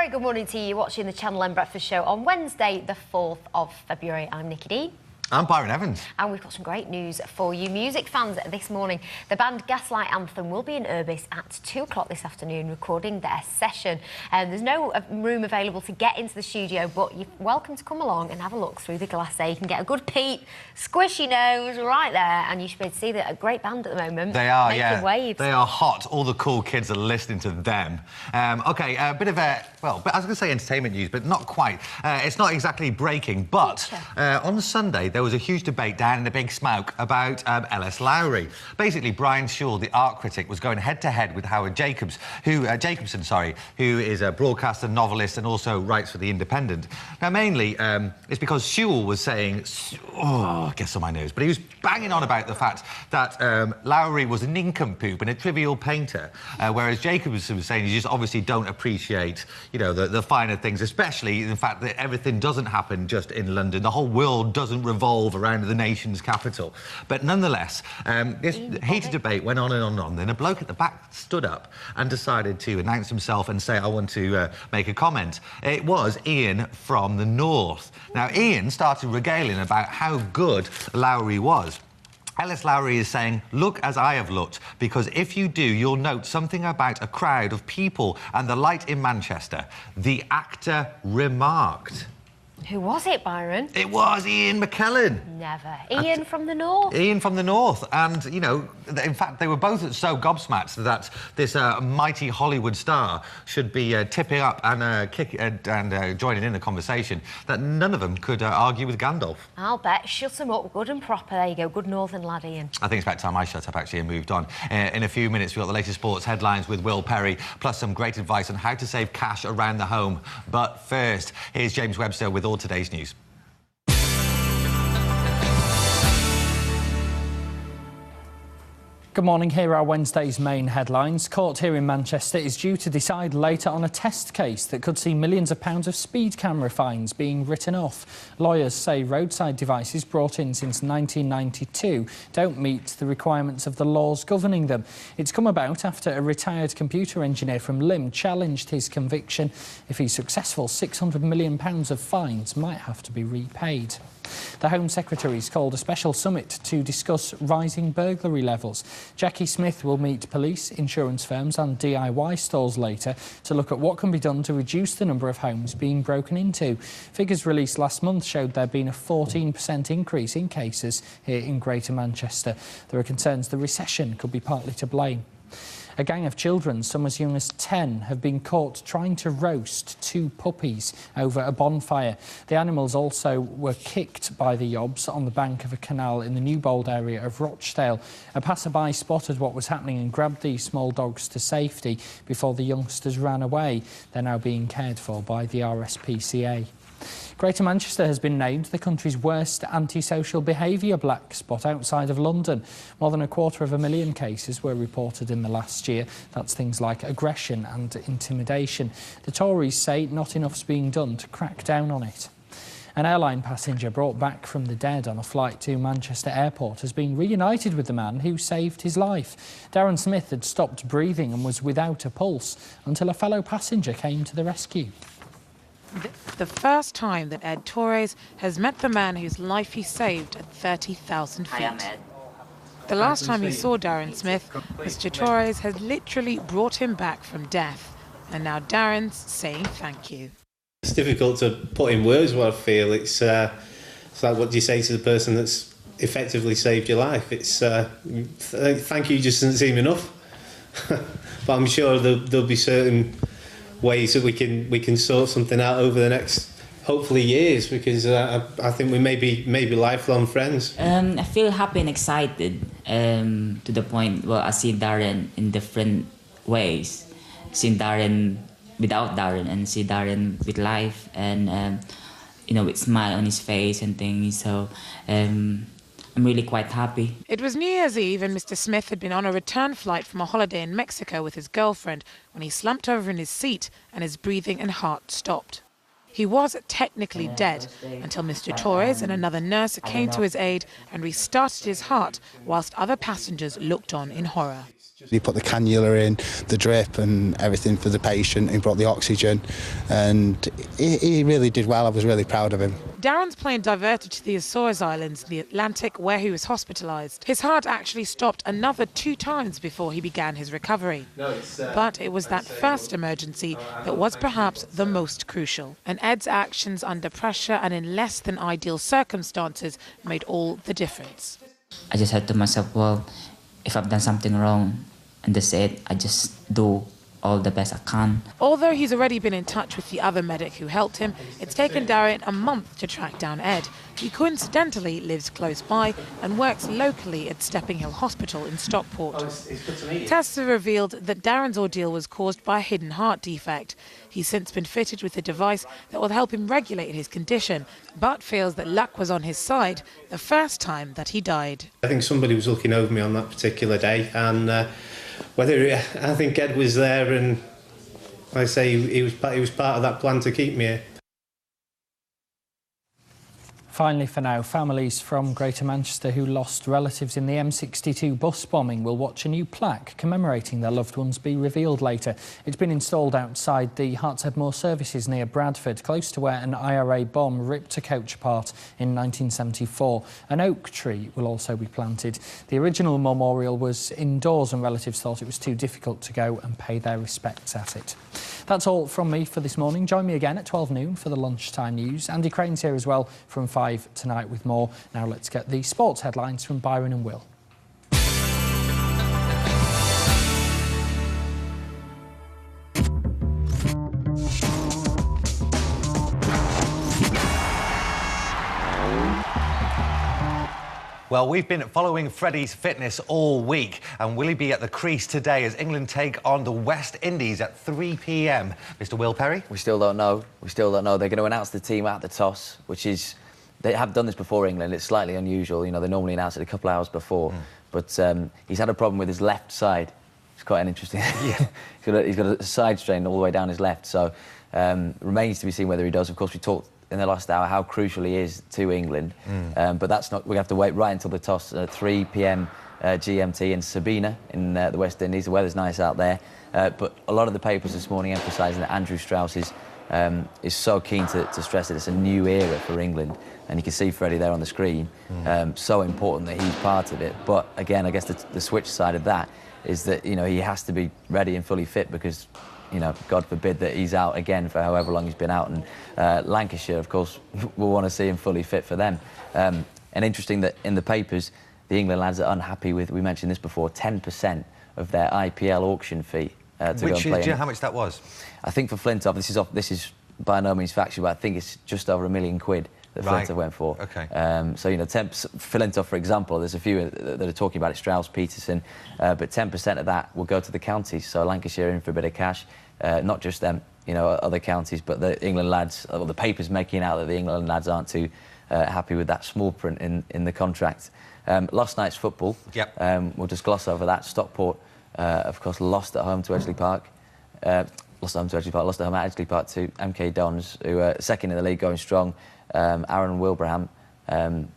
very good morning to you. You're watching the Channel M Breakfast Show on Wednesday, the 4th of February. I'm Nikki Dean. I'm Byron Evans. And we've got some great news for you music fans this morning. The band Gaslight Anthem will be in Urbis at 2 o'clock this afternoon recording their session. There's no room available to get into the studio, but you're welcome to come along and have a look through the glass there. You can get a good peek, squishy nose right there, and you should be able to see that a great band at the moment. They are, making waves. They are hot. All the cool kids are listening to them. OK, a bit of a, well, I was going to say entertainment news, but not quite. It's not exactly breaking, but on Sunday, there was a huge debate down in the Big Smoke about Ellis Lowry. Basically, Brian Shaw, the art critic, was going head-to-head with Howard Jacobson, who is a broadcaster, novelist, and also writes for The Independent. Now, mainly, it's because Shaw was saying, gets on my nerves, but he was banging on about the fact that Lowry was a nincompoop and a trivial painter, whereas Jacobson was saying you just obviously don't appreciate, you know, the finer things, especially the fact that everything doesn't happen just in London. The whole world doesn't revolve around the nation's capital. But nonetheless, this heated debate went on and on and on. Then a bloke at the back stood up and decided to announce himself and say, I want to make a comment. It was Ian from the North. Now, Ian started regaling about how good Lowry was. Ellis Lowry is saying, look as I have looked, because if you do, you'll note something about a crowd of people and the light in Manchester. The actor remarked. Who was it, Byron? It was Ian McKellen. Never. Ian from the North? Ian from the North. And, you know, in fact, they were both so gobsmacked that this mighty Hollywood star should be tipping up and joining in the conversation that none of them could argue with Gandalf. I'll bet. Shut him up good and proper. There you go. Good Northern lad, Ian. I think it's about time I shut up, actually, and moved on. In a few minutes, we've got the latest sports headlines with Will Perry, plus some great advice on how to save cash around the home. But first, here's James Webster with all today's news. Good morning, here are Wednesday's main headlines. Court here in Manchester is due to decide later on a test case that could see millions of pounds of speed camera fines being written off. Lawyers say roadside devices brought in since 1992 don't meet the requirements of the laws governing them. It's come about after a retired computer engineer from Lymm challenged his conviction. If he's successful, £600 million of fines might have to be repaid. The Home Secretary's called a special summit to discuss rising burglary levels. Jackie Smith will meet police, insurance firms and DIY stores later to look at what can be done to reduce the number of homes being broken into. Figures released last month showed there had been a 14% increase in cases here in Greater Manchester. There are concerns the recession could be partly to blame. A gang of children, some as young as 10, have been caught trying to roast 2 puppies over a bonfire. The animals also were kicked by the yobs on the bank of a canal in the Newbold area of Rochdale. A passerby spotted what was happening and grabbed these small dogs to safety before the youngsters ran away. They're now being cared for by the RSPCA. Greater Manchester has been named the country's worst antisocial behaviour black spot outside of London. More than 250,000 cases were reported in the last year. That's things like aggression and intimidation. The Tories say not enough's being done to crack down on it. An airline passenger brought back from the dead on a flight to Manchester Airport has been reunited with the man who saved his life. Darren Smith had stopped breathing and was without a pulse until a fellow passenger came to the rescue. The first time that Ed Torres has met the man whose life he saved at 30,000 feet. The last time he saw Darren Smith, Mr. Torres has literally brought him back from death. And now Darren's saying thank you. It's difficult to put in words what I feel. It's like, what do you say to the person that's effectively saved your life? It's thank you just doesn't seem enough. But I'm sure there'll be certain ways that we can sort something out over the next, hopefully, years, because I think we may be lifelong friends. I feel happy and excited to the point where I see Darren in different ways. See Darren without Darren and see Darren with life and you know, with smile on his face and things. So I'm really quite happy. It was New Year's Eve and Mr. Smith had been on a return flight from a holiday in Mexico with his girlfriend when he slumped over in his seat and his breathing and heart stopped. He was technically dead until Mr. Torres and another nurse came to his aid and restarted his heart whilst other passengers looked on in horror. He put the cannula in, the drip and everything for the patient. He brought the oxygen and he really did well. I was really proud of him. Darren's plane diverted to the Azores Islands in the Atlantic where he was hospitalised. His heart actually stopped another 2 times before he began his recovery. But it was that first emergency that was perhaps the most crucial. And Ed's actions under pressure and in less than ideal circumstances made all the difference. I just said to myself, well, if I've done something wrong, and that's it, I just do all the best I can. Although he's already been in touch with the other medic who helped him, it's taken Darren a month to track down Ed. He coincidentally lives close by and works locally at Stepping Hill Hospital in Stockport. Tests have revealed that Darren's ordeal was caused by a hidden heart defect. He's since been fitted with a device that will help him regulate his condition, but feels that luck was on his side the first time that he died. I think somebody was looking over me on that particular day, and I think Ed was there, and like I say, he was part of that plan to keep me here. Finally for now, families from Greater Manchester who lost relatives in the M62 bus bombing will watch a new plaque commemorating their loved ones be revealed later. It's been installed outside the Hartshead Moor Services near Bradford, close to where an IRA bomb ripped a coach apart in 1974. An oak tree will also be planted. The original memorial was indoors and relatives thought it was too difficult to go and pay their respects at it. That's all from me for this morning. Join me again at 12 noon for the lunchtime news. Andy Crane's here as well from 5 tonight with more. Now let's get the sports headlines from Byron and Will. Well, we've been following Freddie's fitness all week, and will he be at the crease today as England take on the West Indies at 3 p.m? Mr. Will Perry? We still don't know. We still don't know. They're going to announce the team at the toss, which is... They have done this before England. It's slightly unusual. You know, they normally announce it a couple of hours before. But he's had a problem with his left side. It's quite an interesting... Yeah. he's got a side strain all the way down his left, so remains to be seen whether he does. Of course, we talked in the last hour how crucial he is to England. But that's not... We're going to have to wait right until the toss at 3 p.m. GMT in Sabina in the West Indies. The weather's nice out there. But a lot of the papers this morning emphasising that Andrew Strauss is so keen to stress that it's a new era for England. And you can see Freddie there on the screen. So important that he's part of it. But again, I guess the switch side of that is that, you know, he has to be ready and fully fit because, you know, God forbid that he's out again for however long he's been out. And Lancashire, of course, will want to see him fully fit for them. And interesting that in the papers, the England lads are unhappy with, we mentioned this before, 10% of their IPL auction fee to go and play. Do you know how much that was? I think for Flintoff, this is by no means factual, but I think it's just over £1 million that Flintoff went for. Okay. So, you know, Flintoff, for example, there's a few that are talking about it, Strauss, Peterson, but 10% of that will go to the counties. So Lancashire in for a bit of cash, not just them, you know, other counties, but the England lads, or the papers making out that the England lads aren't too happy with that small print in the contract. Last night's football, we'll just gloss over that. Stockport, of course, lost at home to Edgeley Park. Lost at home at Edgeley Park to MK Dons, who are second in the league, going strong. Aaron Wilbraham,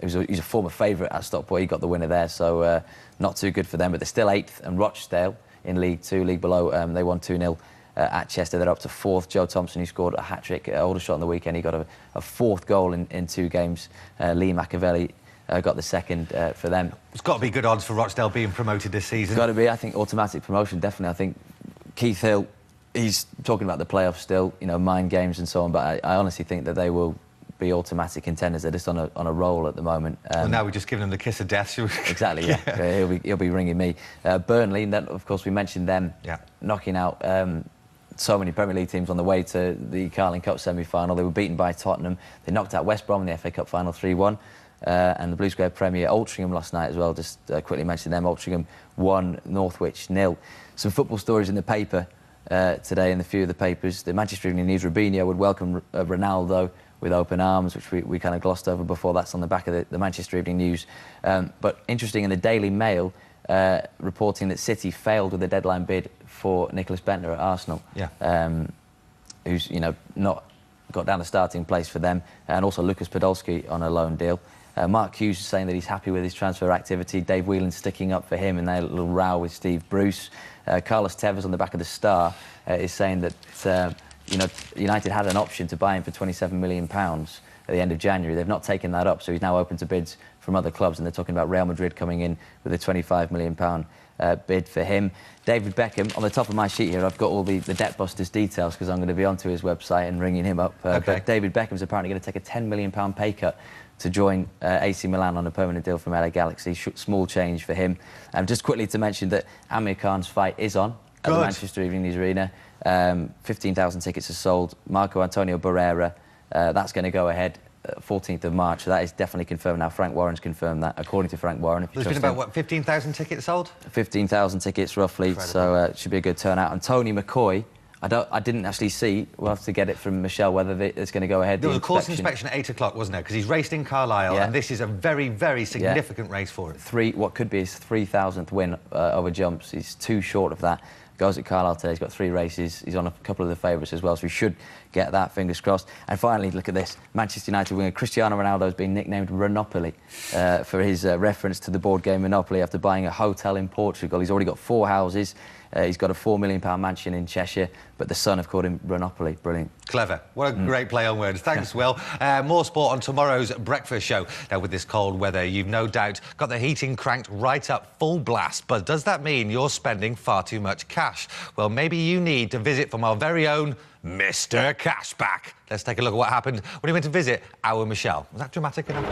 he's a former favourite at Stockport, he got the winner there, so not too good for them, but they're still 8th, and Rochdale in League 2, league below, they won 2-0 at Chester. They're up to 4th. Joe Thompson, who scored a hat-trick at Aldershot on the weekend, he got a 4th goal in 2 games. Lee Machiavelli got the 2nd for them. It's got to be good odds for Rochdale being promoted this season. It's got to be, I think, automatic promotion, definitely. I think Keith Hill, he's talking about the playoffs still, you know, mind games and so on, but I honestly think that they will be automatic contenders. They're just on a roll at the moment. Well, now we're just giving them the kiss of death. Exactly, yeah. He'll be ringing me. Burnley, and then, of course, we mentioned them knocking out so many Premier League teams on the way to the Carling Cup semi-final. They were beaten by Tottenham. They knocked out West Brom in the FA Cup final 3-1. And the Blue Square Premier, Altrincham last night as well, just quickly mention them. Altrincham 1, Northwich 0. Some football stories in the paper today, in a few of the papers. The Manchester Evening News, Rubinho would welcome Ronaldo with open arms, which we kind of glossed over before. That's on the back of the Manchester Evening News. But interesting, in the Daily Mail, reporting that City failed with the deadline bid for Nicholas Bentner at Arsenal. Who's, you know, not got down the starting place for them, and also Lucas Podolski on a loan deal. Mark Hughes is saying that he's happy with his transfer activity. Dave Whelan's sticking up for him in their little row with Steve Bruce. Carlos Tevez on the back of the Star is saying that you know, United had an option to buy him for £27 million at the end of January. They've not taken that up, so he's now open to bids from other clubs, and they're talking about Real Madrid coming in with a £25 million bid for him. David Beckham, on the top of my sheet here, I've got all the Debt Busters details because I'm going to be onto his website and ringing him up. But David Beckham's apparently going to take a £10 million pay cut to join AC Milan on a permanent deal from LA Galaxy. Small change for him. Just quickly to mention that Amir Khan's fight is on at the Manchester Evening News Arena. 15,000 tickets are sold. Marco Antonio Barrera, that's going to go ahead 14th of March, so that is definitely confirmed now. Frank Warren's confirmed that, according to Frank Warren. There's been about, what, 15,000 tickets sold? 15,000 tickets, roughly. Incredible. So it should be a good turnout. And Tony McCoy, I didn't actually see, we'll have to get it from Michelle, whether it's going to go ahead. There was a course inspection at 8 o'clock, wasn't there? Because he's raced in Carlisle, and this is a very, very significant race for him. What could be his 3,000th win over jumps. He's too short of that. Goes at Carlisle today, he's got 3 races, he's on a couple of the favourites as well, so we should get that, fingers crossed. And finally, look at this, Manchester United winger Cristiano Ronaldo has been nicknamed Monopoly for his reference to the board game Monopoly after buying a hotel in Portugal. He's already got 4 houses, he's got a £4 million mansion in Cheshire, but the Sun have called him Monopoly. Brilliant. Clever. What a great play on words. Thanks, Will. More sport on tomorrow's breakfast show. Now, with this cold weather, you've no doubt got the heating cranked right up full blast. But does that mean you're spending far too much cash? Well, maybe you need to visit from our very own Mr. Cashback. Let's take a look at what happened when he went to visit our Michelle. Was that dramatic enough?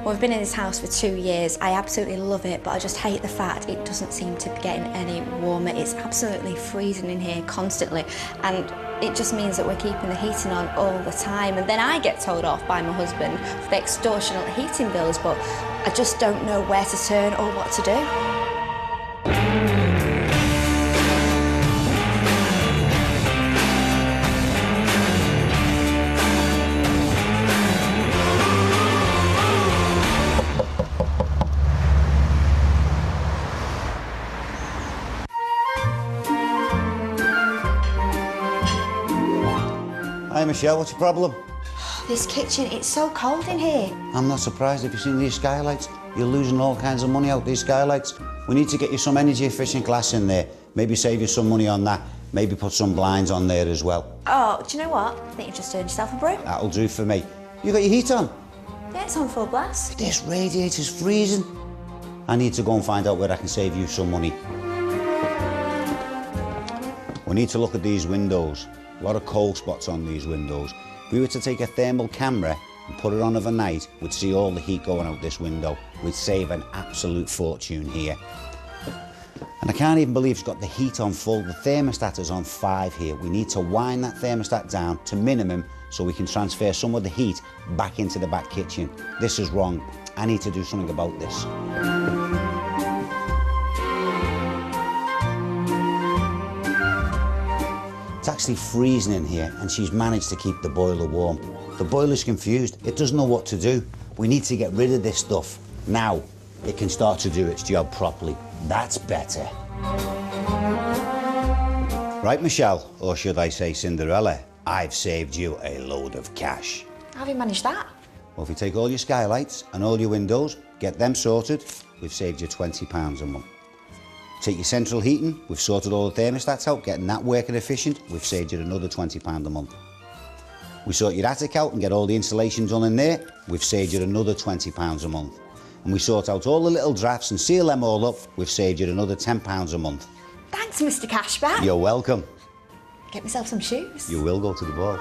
Well, I've been in this house for 2 years. I absolutely love it, but I just hate the fact it doesn't seem to be getting any warmer. It's absolutely freezing in here constantly, and it just means that we're keeping the heating on all the time. And then I get told off by my husband for the extortionate heating bills, but I just don't know where to turn or what to do. Hi Michelle, what's your problem? This kitchen, it's so cold in here. I'm not surprised if you've seen these skylights. You're losing all kinds of money out these skylights. We need to get you some energy efficient glass in there. Maybe save you some money on that. Maybe put some blinds on there as well. Oh, do you know what? I think you've just earned yourself a brew. That'll do for me. You got your heat on? Yeah, it's on full blast. This radiator's freezing. I need to go and find out where I can save you some money. We need to look at these windows. A lot of cold spots on these windows. If we were to take a thermal camera and put it on overnight, we'd see all the heat going out this window. We'd save an absolute fortune here. And I can't even believe it's got the heat on full. The thermostat is on 5 here. We need to wind that thermostat down to minimum so we can transfer some of the heat back into the back kitchen. This is wrong. I need to do something about this. It's actually freezing in here, and she's managed to keep the boiler warm. The boiler's confused. It doesn't know what to do. We need to get rid of this stuff. Now, it can start to do its job properly. That's better. Right, Michelle, or should I say Cinderella, I've saved you a load of cash. How have you managed that? Well, if you take all your skylights and all your windows, get them sorted, we've saved you £20 a month. Take your central heating, we've sorted all the thermostats out, getting that working efficient, we've saved you another £20 a month. We sort your attic out and get all the insulation done in there, we've saved you another £20 a month. And we sort out all the little drafts and seal them all up, we've saved you another £10 a month. Thanks, Mr. Cashback. You're welcome. Get myself some shoes. You will go to the ball.